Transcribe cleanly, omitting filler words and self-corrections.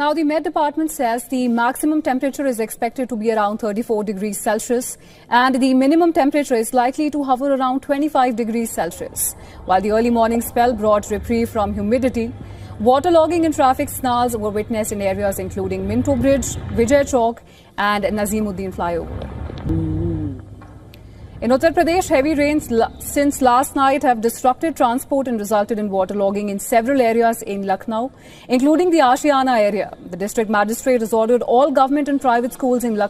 Now, the Met Department says the maximum temperature is expected to be around 34 degrees Celsius and the minimum temperature is likely to hover around 25 degrees Celsius. While the early morning spell brought reprieve from humidity, waterlogging and traffic snarls were witnessed in areas including Minto Bridge, Vijay Chowk and Nazimuddin flyover. In Uttar Pradesh, heavy rains since last night have disrupted transport and resulted in waterlogging in several areas in Lucknow, including the Ashiana area. The district magistrate has ordered all government and private schools in Lucknow